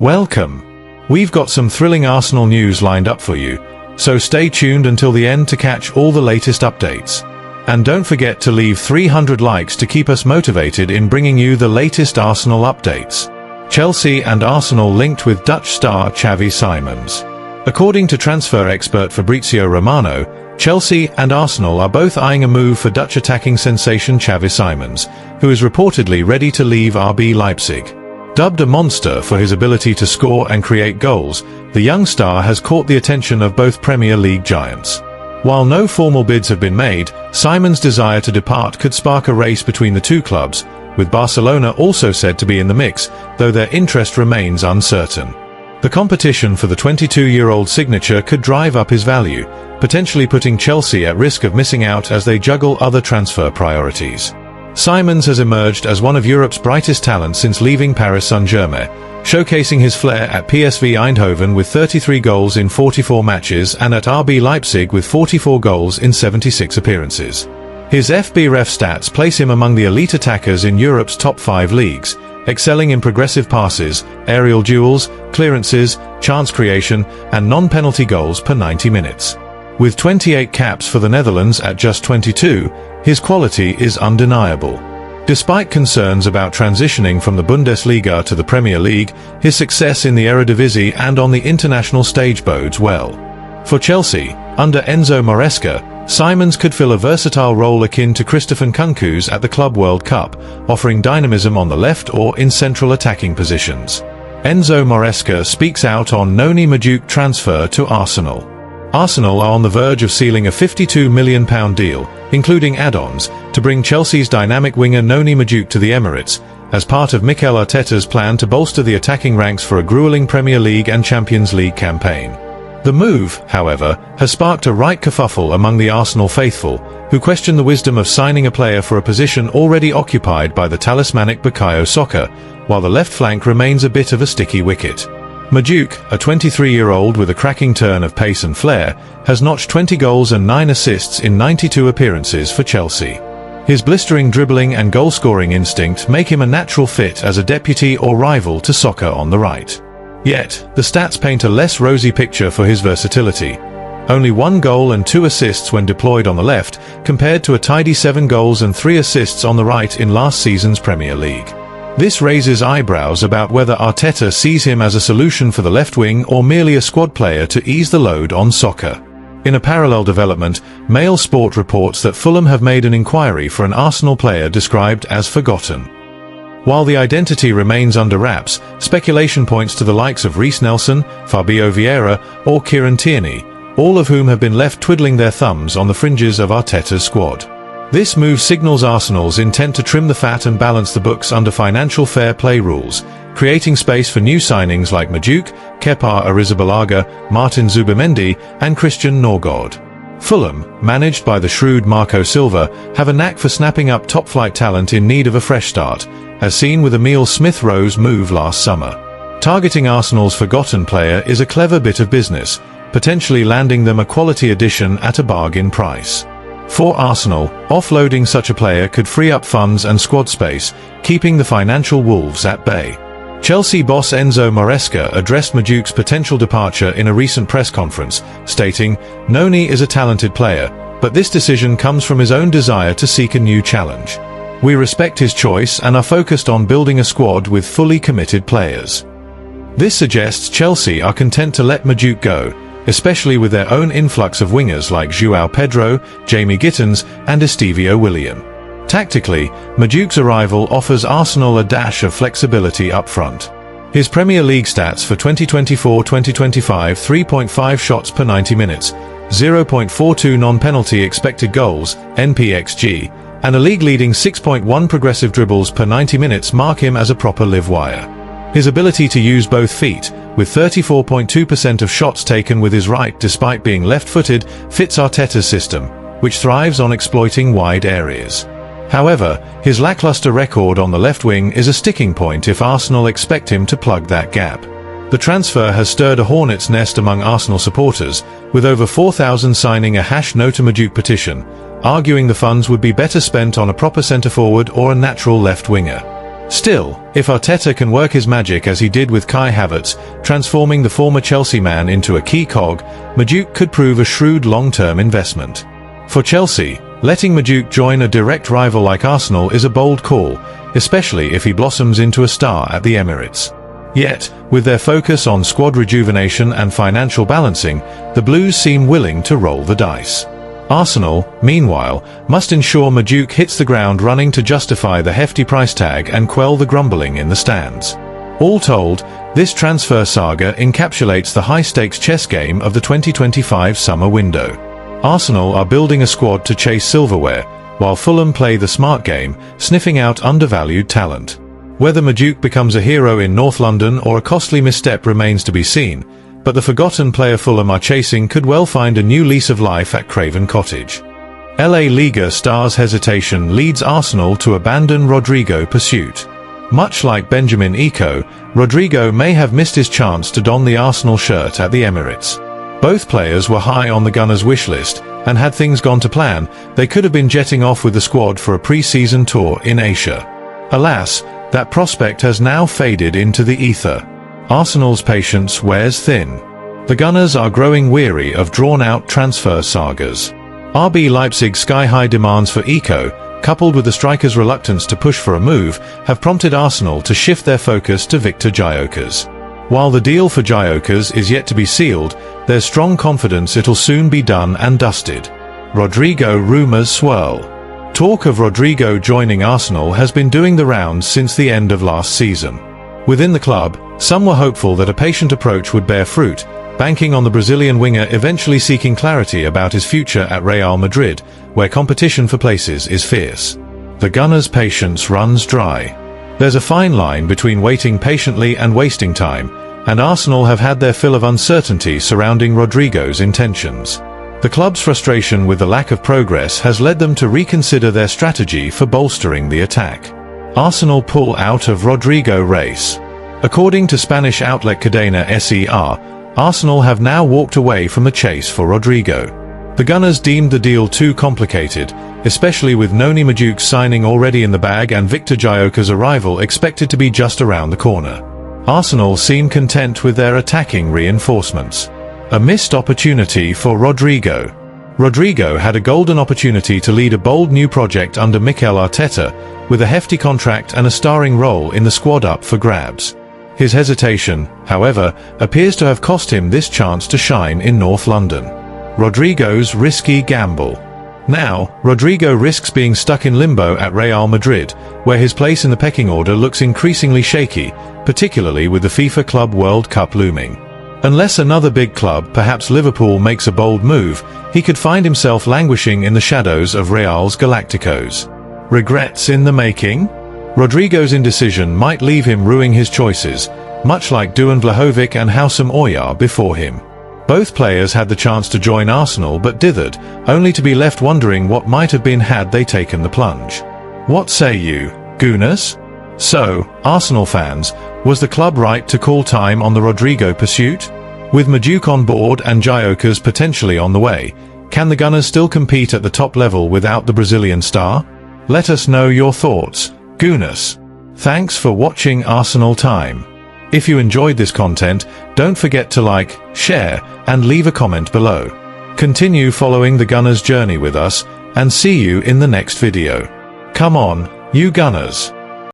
Welcome. We've got some thrilling Arsenal news lined up for you, so stay tuned until the end to catch all the latest updates. And don't forget to leave 300 likes to keep us motivated in bringing you the latest Arsenal updates. Chelsea and Arsenal linked with Dutch star Xavi Simons. According to transfer expert Fabrizio Romano, Chelsea and Arsenal are both eyeing a move for Dutch attacking sensation Xavi Simons, who is reportedly ready to leave RB Leipzig. Dubbed a monster for his ability to score and create goals, the young star has caught the attention of both Premier League giants. While no formal bids have been made, Simons' desire to depart could spark a race between the two clubs, with Barcelona also said to be in the mix, though their interest remains uncertain. The competition for the 22-year-old signature could drive up his value, potentially putting Chelsea at risk of missing out as they juggle other transfer priorities. Simons has emerged as one of Europe's brightest talents since leaving Paris Saint-Germain, showcasing his flair at PSV Eindhoven with 33 goals in 44 matches and at RB Leipzig with 44 goals in 76 appearances. His FBref stats place him among the elite attackers in Europe's top 5 leagues, excelling in progressive passes, aerial duels, clearances, chance creation, and non-penalty goals per 90 minutes. With 28 caps for the Netherlands at just 22, his quality is undeniable. Despite concerns about transitioning from the Bundesliga to the Premier League, his success in the Eredivisie and on the international stage bodes well. For Chelsea, under Enzo Maresca, Simons could fill a versatile role akin to Christopher Nkunku's at the Club World Cup, offering dynamism on the left or in central attacking positions. Enzo Maresca speaks out on Noni Madueke transfer to Arsenal. Arsenal are on the verge of sealing a £52 million deal, including add-ons, to bring Chelsea's dynamic winger Noni Madueke to the Emirates, as part of Mikel Arteta's plan to bolster the attacking ranks for a grueling Premier League and Champions League campaign. The move, however, has sparked a right kerfuffle among the Arsenal faithful, who question the wisdom of signing a player for a position already occupied by the talismanic bukayo soccer, while the left flank remains a bit of a sticky wicket. Majuk, a 23-year-old with a cracking turn of pace and flair, has notched 20 goals and 9 assists in 92 appearances for Chelsea. His blistering dribbling and goal-scoring instinct make him a natural fit as a deputy or rival to Soccer on the right. Yet, the stats paint a less rosy picture for his versatility. Only 1 goal and 2 assists when deployed on the left, compared to a tidy 7 goals and 3 assists on the right in last season's Premier League. This raises eyebrows about whether Arteta sees him as a solution for the left wing or merely a squad player to ease the load on Soccer. In a parallel development, Mail Sport reports that Fulham have made an inquiry for an Arsenal player described as forgotten. While the identity remains under wraps, speculation points to the likes of Reiss Nelson, Fabio Vieira, or Kieran Tierney, all of whom have been left twiddling their thumbs on the fringes of Arteta's squad. This move signals Arsenal's intent to trim the fat and balance the books under financial fair play rules, creating space for new signings like Majuk, Kepa Arrizabalaga, Martin Zubimendi, and Christian Norgård. Fulham, managed by the shrewd Marco Silva, have a knack for snapping up top-flight talent in need of a fresh start, as seen with Emile Smith-Rowe's move last summer. Targeting Arsenal's forgotten player is a clever bit of business, potentially landing them a quality addition at a bargain price. For Arsenal, offloading such a player could free up funds and squad space, keeping the financial wolves at bay. Chelsea boss Enzo Maresca addressed Majuke's potential departure in a recent press conference, stating, "Noni is a talented player, but this decision comes from his own desire to seek a new challenge. We respect his choice and are focused on building a squad with fully committed players." This suggests Chelsea are content to let Majuk go, especially with their own influx of wingers like João Pedro, Jamie Gittens, and Estevao Willian. Tactically, Majuke's arrival offers Arsenal a dash of flexibility up front. His Premier League stats for 2024-2025: 3.5 shots per 90 minutes, 0.42 non-penalty expected goals, NPXG, and a league-leading 6.1 progressive dribbles per 90 minutes mark him as a proper live wire. His ability to use both feet, with 34.2% of shots taken with his right despite being left-footed, fits Arteta's system, which thrives on exploiting wide areas. However, his lackluster record on the left wing is a sticking point if Arsenal expect him to plug that gap. The transfer has stirred a hornet's nest among Arsenal supporters, with over 4,000 signing a #No to Majuk petition, arguing the funds would be better spent on a proper centre-forward or a natural left winger. Still, if Arteta can work his magic as he did with Kai Havertz, transforming the former Chelsea man into a key cog, Majuk could prove a shrewd long-term investment. For Chelsea, letting Majuk join a direct rival like Arsenal is a bold call, especially if he blossoms into a star at the Emirates. Yet, with their focus on squad rejuvenation and financial balancing, the Blues seem willing to roll the dice. Arsenal, meanwhile, must ensure Majuk hits the ground running to justify the hefty price tag and quell the grumbling in the stands. All told, this transfer saga encapsulates the high-stakes chess game of the 2025 summer window. Arsenal are building a squad to chase silverware, while Fulham play the smart game, sniffing out undervalued talent. Whether Majuk becomes a hero in North London or a costly misstep remains to be seen, but the forgotten player Fulham are chasing could well find a new lease of life at Craven Cottage. La Liga stars' hesitation leads Arsenal to abandon Rodrigo pursuit. Much like Benjamin Eko, Rodrigo may have missed his chance to don the Arsenal shirt at the Emirates. Both players were high on the Gunners' wish list, and had things gone to plan, they could have been jetting off with the squad for a pre-season tour in Asia. Alas, that prospect has now faded into the ether. Arsenal's patience wears thin. The Gunners are growing weary of drawn-out transfer sagas. RB Leipzig's sky-high demands for Eko, coupled with the striker's reluctance to push for a move, have prompted Arsenal to shift their focus to Viktor Gyökeres. While the deal for Gyökeres is yet to be sealed, there's strong confidence it'll soon be done and dusted. Rodrigo rumours swirl. Talk of Rodrigo joining Arsenal has been doing the rounds since the end of last season. Within the club, some were hopeful that a patient approach would bear fruit, banking on the Brazilian winger eventually seeking clarity about his future at Real Madrid, where competition for places is fierce. The Gunners' patience runs dry. There's a fine line between waiting patiently and wasting time, and Arsenal have had their fill of uncertainty surrounding Rodrigo's intentions. The club's frustration with the lack of progress has led them to reconsider their strategy for bolstering the attack. Arsenal pull out of Rodrigo race. According to Spanish outlet Cadena SER, Arsenal have now walked away from the chase for Rodrigo. The Gunners deemed the deal too complicated, especially with Noni Maduk's signing already in the bag and Viktor Gyökeres' arrival expected to be just around the corner. Arsenal seem content with their attacking reinforcements. A missed opportunity for Rodrigo. Rodrigo had a golden opportunity to lead a bold new project under Mikel Arteta, with a hefty contract and a starring role in the squad up for grabs. His hesitation, however, appears to have cost him this chance to shine in North London. Rodrigo's risky gamble. Now, Rodrigo risks being stuck in limbo at Real Madrid, where his place in the pecking order looks increasingly shaky, particularly with the FIFA Club World Cup looming. Unless another big club, perhaps Liverpool, makes a bold move, he could find himself languishing in the shadows of Real's Galacticos. Regrets in the making? Rodrigo's indecision might leave him ruining his choices, much like Dusan Vlahovic and Houssam Ojar before him. Both players had the chance to join Arsenal but dithered, only to be left wondering what might have been had they taken the plunge. What say you, Gunners? So, Arsenal fans, was the club right to call time on the Rodrigo pursuit? With Majuk on board and Gyökeres potentially on the way, can the Gunners still compete at the top level without the Brazilian star? Let us know your thoughts, Gunners. Thanks for watching Arsenal Time. If you enjoyed this content, don't forget to like, share, and leave a comment below. Continue following the Gunners' journey with us, and see you in the next video. Come on, you Gunners!